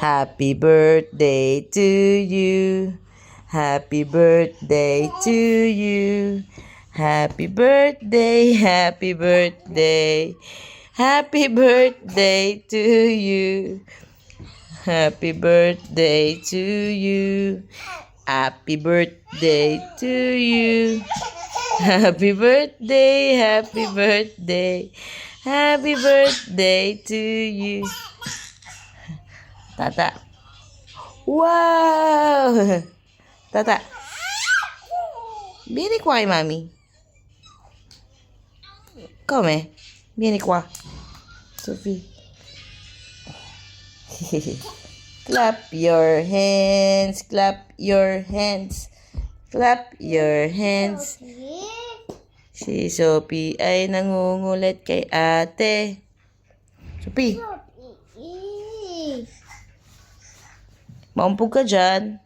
Happy birthday to you. Happy birthday to you. Happy birthday, happy birthday. Happy birthday to you. Happy birthday to you. Happy birthday to you. Happy birthday, happy birthday. Happy birthday to you. Tata. Wow! Tata. Vieni qua, mami. Come? Vieni qua. Sophie. Clap your hands, clap your hands, clap your hands. Si Sophie ay nangungulit kay ate. Sophie, maumpog ka dyan.